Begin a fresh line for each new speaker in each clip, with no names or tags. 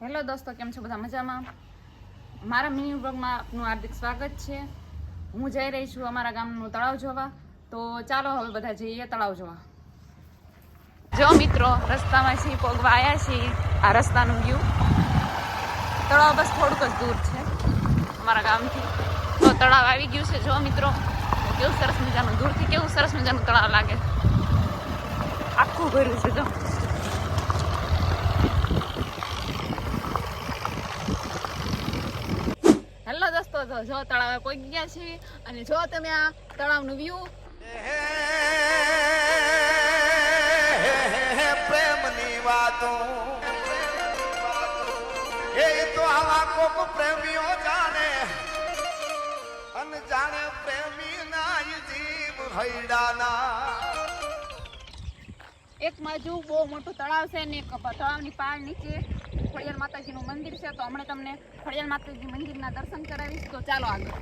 Hello દોસ્તો, કેમ છો બધા? મજામાં? મારા મિની બ્લોગમાં આપનું હાર્દિક સ્વાગત છે. હું જઈ રહી છું અમારા ગામનું તળાવ જોવા. તો ચાલો હવે બધા જઈએ તળાવ જોવા. જો મિત્રો, રસ્તામાં છીએ, પગવા આવ્યા છીએ. આ રસ્તાનું વ્યૂ. તળાવ બસ થોડુંક જ દૂર છે અમારા ગામથી. તો તળાવ આવી ગયું છે. જો મિત્રો, કેવું સરસ મજાનું, દૂરથી કેવું સરસ મજાનું તળાવ લાગે. આખું ભર્યું છે. જો હેલો દોસ્તો, જો તળાવે પહોંચી ગયા છીએ અને જો તમે આ તળાવનું વ્યૂ.
પ્રેમની વાતો એ તો આવા કોક પ્રેમીઓ જાણે અનજાણે પ્રેમી ના જીવ હૈડાના.
એક બાજુ બહુ મોટું તળાવ છે ને એક તળાવની પાળ નીચે ખોડિયાર માતાજીનું મંદિર છે. તો હમણાં તમને ખોડિયાર માતાજી મંદિરના દર્શન કરાવીશ. તો ચાલો આગળ.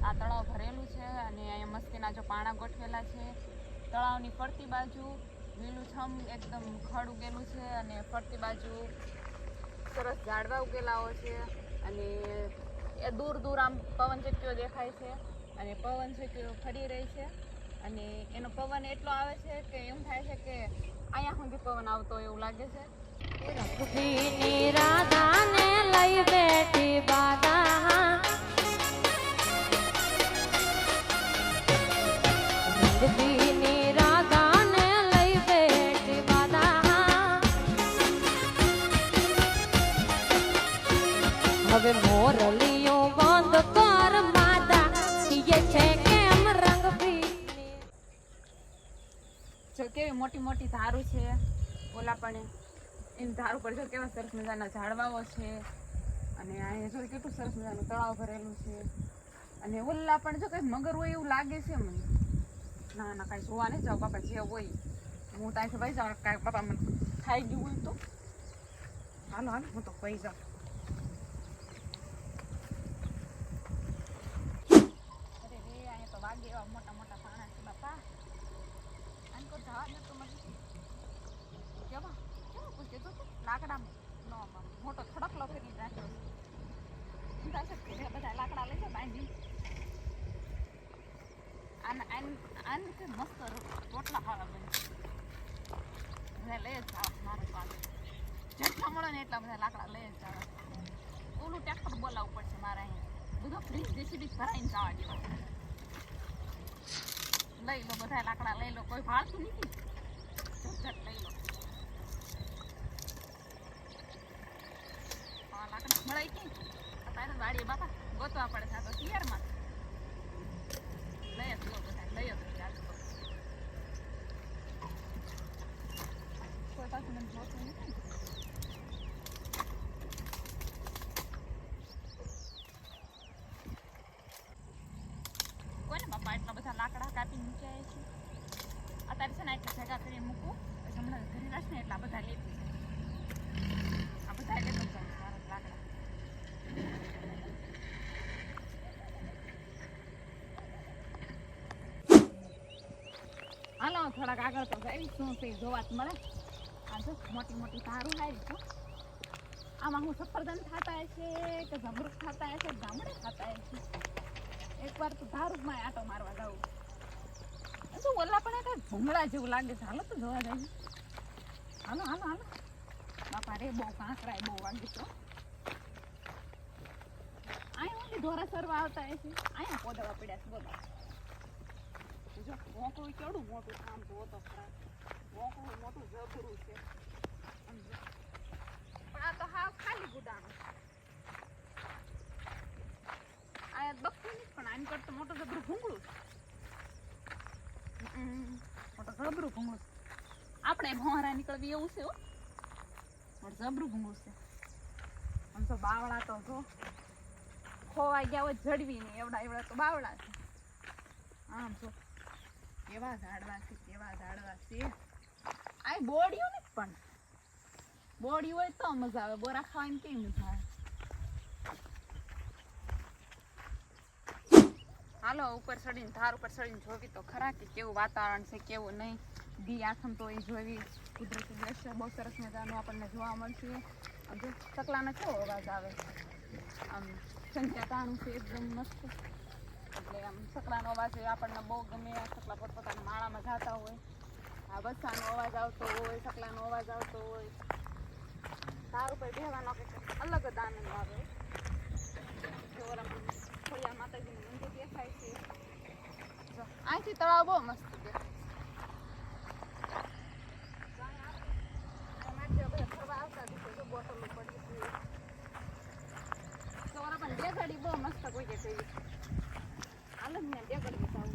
આ તળાવ ભરેલું છે અને અહીંયા મસ્તીના જો પાણા ગોઠવેલા છે. તળાવની ફરતી બાજુ લીલુંછમ એકદમ ખડ ઉગેલું છે અને ફરતી બાજુ સરસ ઝાડવા ઉગેલાઓ છે અને એ દૂર દૂર આમ પવન ચક્કીઓ દેખાય છે અને પવન ચક્કીઓ ફરી રહી છે અને એનો પવન એટલો આવે છે કે એમ થાય છે કે અહીંયા સુધી પવન આવતો એવું લાગે છે.
રાધાને લઈ બેઠી બાધા રાધાને લઈ બેઠી બાધા હવે મોરલીઓ બંધ કર માદા છે કેમ રંગ
જો કેવી મોટી મોટી ધારું છે. ઓલા પણ એની ધાર ઉપર જો કેવા સરસ મજાના ઝાડવાઓ છે અને અહીંયા જો કેટલું સરસ મજાનું તળાવ ભરેલું છે અને ઓલા પણ જો કઈ મગર હોય એવું લાગે છે મને. ના ના, કાંઈ જોવા નહીં જાવ બાપા. જે હોય હું ત્યાંથી વહી જાઉં. કાંઈ બાપા મને ખાઈ ગયું હોય તો હાલો હાલો, હું તો વહી જાઉં. અરે રે, અહીંયા તો વાગે એવા મોટા મોટા પાણા છે બાપા. આને કોઈ જવા દે તો મને કેવા કેવું પૂછે તો લાકડામાં નો મોટો થડકલો ફેરી નાખ્યો છે. બધા લાકડા લઈ જાય બાંધી. આને મસ્ત રોટલા ખાવા બને. બધા લઈ જ જાવ મારે પાસે. જેટલા મળે ને એટલા બધા લાકડા લઈ જ જાવ. ઓલું ટ્રેક્ટર બોલાવવું પડશે મારે. અહીંયા બધો ફ્રીજ જેસીબી ભરાઈને જવા દેવા. લઈ લો બધા લાકડા લઈ લો. કોઈ ભાળતું નથી. ઝટ લઈ લો. હા, લાકડા મળે કે અત્યારે વાડીએ બાપા ગોતવા પડે છે. આ તો શિયાળમાં લઈ જ લો બધા. લઈ જ કોઈ પાછું મને જોતું નથી. કોઈને બાપા એટલા બધા લાકડા કાપી મૂક્યા છે. અત્યારે છે ને એટલે ભેગા કરી મૂકું પછી હમણાં ઘરે રહેશે ને એટલા બધા લેતી છે. આ બધા લેતું જાય મારા લાકડા. હાલો થોડાક આગળ તો જાય. શું છે જોવા જ મળે. આ જો મોટી મોટી ધારું આવી છું. આમાં હું સફરજન ખાતા હશે કે જમરૂખ ખાતા હશે, ગામડે ખાતા હશે. એકવાર તો ધારુમાં આટો મારવા જાઉં. શું ઓલા પણ એક ભૂંગળા જેવું લાગે છે. હાલો તો જોવા જાય. હાલો હાલો હાલો બાપા રે, બહુ કાંકરા બહુ વાગે છે. અહીંયા ઢોરા સરવા આવતા હશે. અહીંયા પોદવા પડ્યા છે. બોલો જો મોકળું કેવડું મોટું કામ જોવો તો ખરા. મોકળું મોટું જબરું છે. પણ આ તો હાવ ખાલી ગુડાનું. આ બકતું નથી પણ આની કરતા મોટું જબરું ભૂંગળું. મોટું જબરું ભૂંગળું. આપણે ભોંરા નીકળવી એવું છે. જબરું ભૂંગળું છે. આમ તો બાવળા તો જો ખોવાઈ ગયા હોય જડવી નહીં એવડા એવડા તો બાવળા છે. આમ જો કેવા ઝાડવા છે, કેવા ઝાડવા છે. આ બોડિયું ને પણ બોડી હોય તો મજા આવે. બોરા ખાવાની કેવી મજા આવે. હાલો ઉપર ચડીને ધાર ઉપર ચડીને જોવી તો ખરા કે કેવું વાતાવરણ છે કેવું નહીં. દી આથમ તો એ જોવી કુદરતી દ્રશ્ય બહુ સરસ મજાનું આપણને જોવા મળશે. જો ચકલાનો કેવો અવાજ આવે, આમ સંખ્યાતાણું છે એકદમ મસ્ત. એટલે આમ ચકલાનો અવાજ આપણને બહુ ગમે. આ ચકલા પોતપોતાના માળામાં જતા હોય, આ બચ્ચાનો અવાજ આવતો હોય, ચકલાનો અવાજ આવતો હોય. ધાર ઉપર બેહવાનો કંઈક અલગ જ આનંદ આવે. ખોડિયાર માતાજીનું મંદિર દેખાય છે. જો અહીંથી તળાવ બહુ મસ્ત દેખાય છે. ફરવા આવતા દિવસે જો બોટલો પડી છે. સવારે પણ બે ગાડી બહુ મસ્ત કોઈ કે થઈ હાલ જ ને બે ગાડી જવું.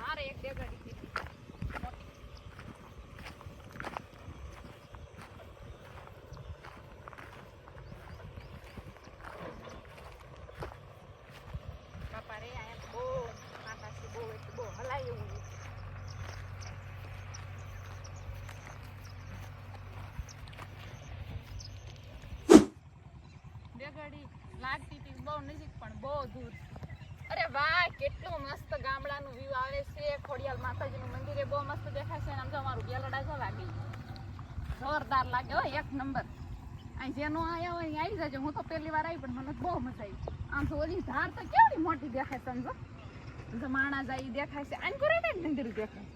હારે એક બે ગાડી કીધી બાપા રે. અહીંયા બહુ માતાજી બહુ એટલે બહુ હલાય એવું નથી. બે ગાડી લાગતી હતી બહુ નજીક પણ બહુ દૂર. અરે વાહ, કેટલું મસ્ત ગામડાનું વ્યૂ આવે છે. ખોડિયાર માતાજીનું મંદિર એ બહુ મસ્ત દેખાય છે. આમ તો અમારું ગેલડા જો લાગે જોરદાર લાગે હો, એક નંબર. અહીં જેનો આયા હોય આવી જજો. હું તો પહેલી વાર આવી પણ મને બહુ મજા આવી. આમ તો ઓલી ધાર તો કેવડી મોટી દેખાય સમજો. જો માણા જાય દેખાય છે. આને કરે ને મંદિર દેખાય.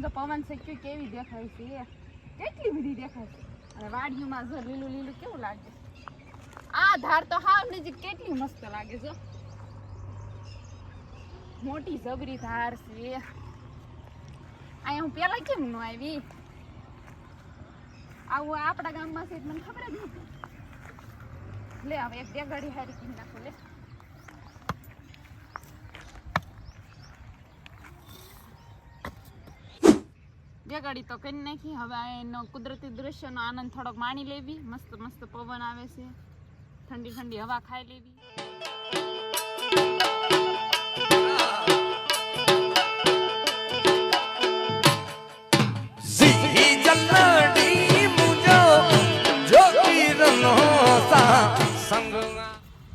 જો પવન શક્યું કેવી દેખાય છે, કેટલી બધી દેખાય છે. અને વાડીઓમાં જો લીલું લીલું કેવું લાગે. આ ધાર તો હાવ નજીક કેટલી મસ્ત લાગે છે. મોટી જબરી ધાર છે. અહીંયા હું પેલા કેમ ન આવી? આવું આપણા ગામમાં છે મને ખબર જ નથી. લે હવે એક બે ગાડી હારી કીધી નાખો. લે બે ગાડી તો કરી નાખી. હવે એનો કુદરતી દ્રશ્યનો આનંદ થોડોક માણી લેવી. મસ્ત મસ્ત પવન આવે છે, ઠંડી ઠંડી હવા ખાઈ લેવી.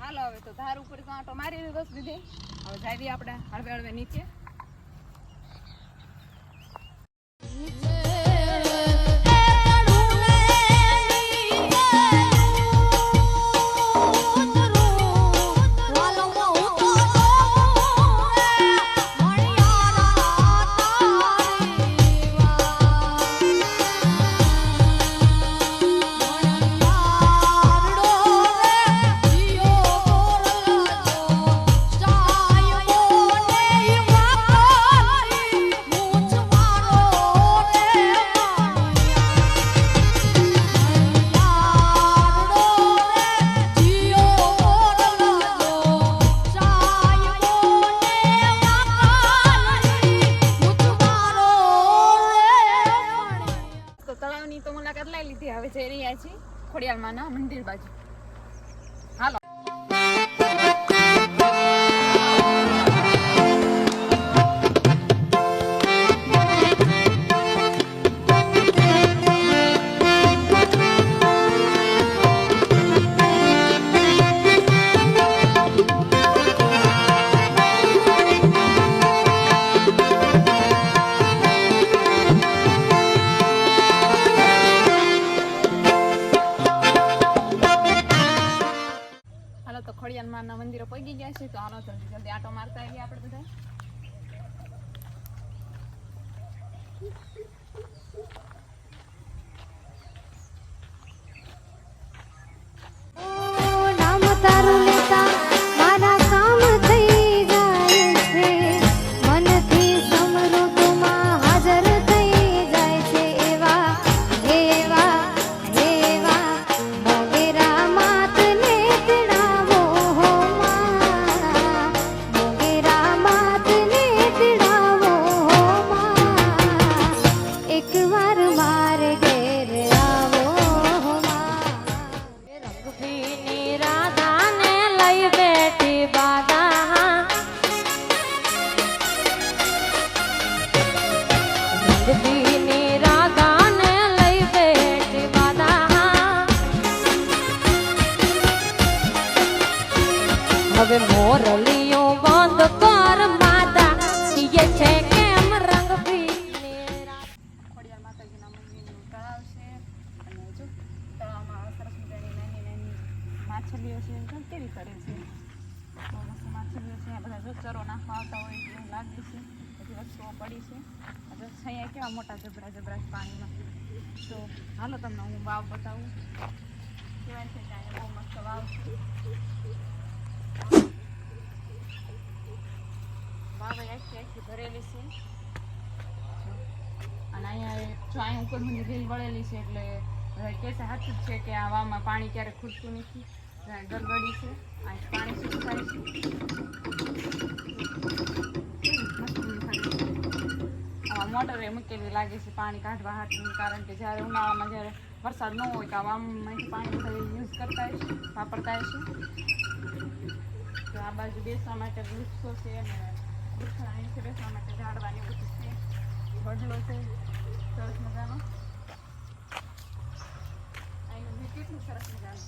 હાલો હવે તો ધાર ઉપર આંટો મારી લીધો દીધી. હવે જાવી આપણે હળવે હળવે નીચે. હવે જઈ રહ્યા છીએ ખોડિયારમાંના મંદિર બાજુ. હાલો. ખોડિયારમાંના મંદિરે પહોંચી ગયા છે તો હાલો જલ્દી જલ્દી આટો મારતા આવીએ આપણે બધા.
નામ તારું લેતા મારા કામ થઈ જાય છે, મનથી સમૃદ્ધમાં હાજર થઈ જાય છે. એવા એવા એવા મોગેરા માતને તેડાવો હો મારા, મોગેરા માતને તેડાવો હો મારા. હવે મોરલીઓ બંધ કર માતા ડીજે છે કેમ રંગ ભીને
ખોડિયાર માતાજીના મંદિરનું તળાવ છે અને જો તળાવમાં સરસ મજાની નાની નાની માછલીઓ છે જો કેવી કરે છે બહુ મસ્ત માછલીઓ છે આ બધા જો ચરો નાખવા આવતા હોય એવું લાગે છે બધી વસ્તુઓ પડી છે જો અહીંયા કેવા મોટા જબરા જબરા છે પાણીમાં તો હાલો તમને હું વાવ બતાવું કહેવાય છે કે અહીંયા બહુ મસ્ત વાવ છે વાવ આખી ભરેલી છે અને અહીંયા જો અહીંયા ઉપર મને રેલ વળેલી છે એટલે કે છે સાચું જ છે કે આ વાવમાં પાણી ક્યારેક ખૂટતું નથી ગરગડી છે આ પાણી સુકાય છે આમાં મોટરે મૂકેલી લાગે છે પાણી કાઢવા હાટનું કારણ કે જ્યારે ઉનાળામાં જ્યારે વરસાદ ન હોય તો આ વાવમાંથી પાણી બધા યુઝ કરતા હશે વાપરતા હશે તો આ બાજુ બેસવા માટે વૃક્ષો છે અને વૃક્ષના નીચે બેસવા માટે ઝાડવાની બધું છે વડલો છે સરસ મજાનો અહીંનું બી કેટલું સરસ મજાનું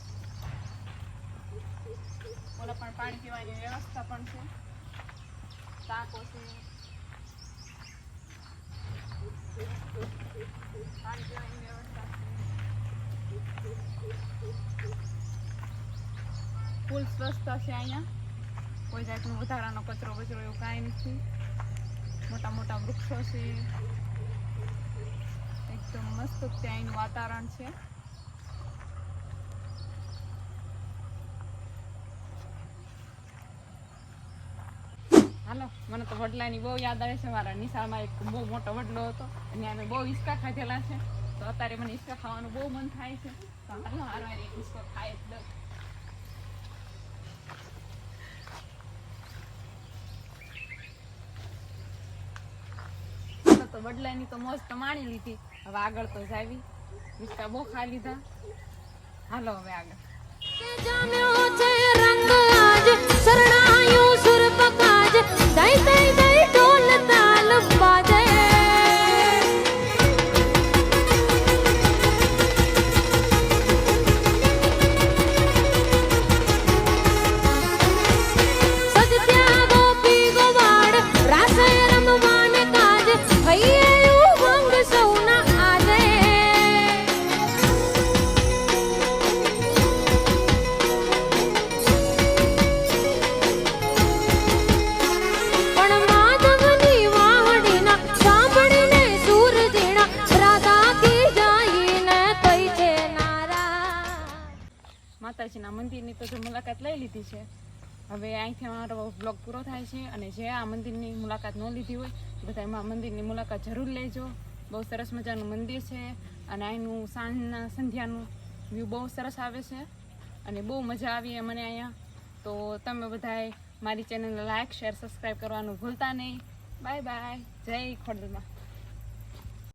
ઓલા પણ પાણી પીવાની વ્યવસ્થા પણ છે ટાંકો છે પાણી પીવાની વ્યવસ્થા છે ફૂલ સ્વચ્છતા છે અહીંયા કોઈ જાતનો વધારાનો કચરો બચરો એવું કાંઈ નથી મોટા મોટા વૃક્ષો છે એકદમ મસ્ત ત્યાંનું વાતાવરણ છે હાલો મને તો વડલાની બહુ યાદ આવે છે મારા નિશાળમાં એક બહુ મોટો વડલો હતો અને અમે બહુ હિંચકા ખાધેલા છે તો અત્યારે મને હિંચકા ખાવાનું બહુ મન થાય છે તો હાલો હારવાર એક હિંચકો ખાય જ દઉં તો વડલાની તો મોજ તો માણી લીધી હવે આગળ તો જાવી હિંચકા બહુ ખા લીધા હાલો હવે આગળ
જામ્યો છે રંગ આજ શરણાયું સુર પકાજ દઈ દઈ દઈ ઢોલ તાલ બાજે સજત્યા ગોપી ગોવાડ રાસે રમવાને કાજ હૈયે ઉમંગ સૌના આજે પણ માધવની વાહડીના સાંભળીને સૂર ઝીણા રાધા કી જાઈને થઈ છે નારાજ
માતાજીના મંદિરની તો જો મુલાકાત લઈ લીધી છે હવે અહીંથી અમારો બ્લોગ પૂરો થાય છે અને જે આ મંદિરની મુલાકાત ન લીધી હોય તો બધા એમાં મંદિરની મુલાકાત જરૂર લેજો બહુ સરસ મજાનું મંદિર છે અને અહીંનું સાંજના સંધ્યાનું વ્યૂ બહુ સરસ આવે છે અને બહુ મજા આવી મને અહીંયા તો તમે બધાએ મારી ચેનલને લાઈક શેર સબસ્ક્રાઈબ કરવાનું ભૂલતા નહીં બાય બાય જય ખોડલમાં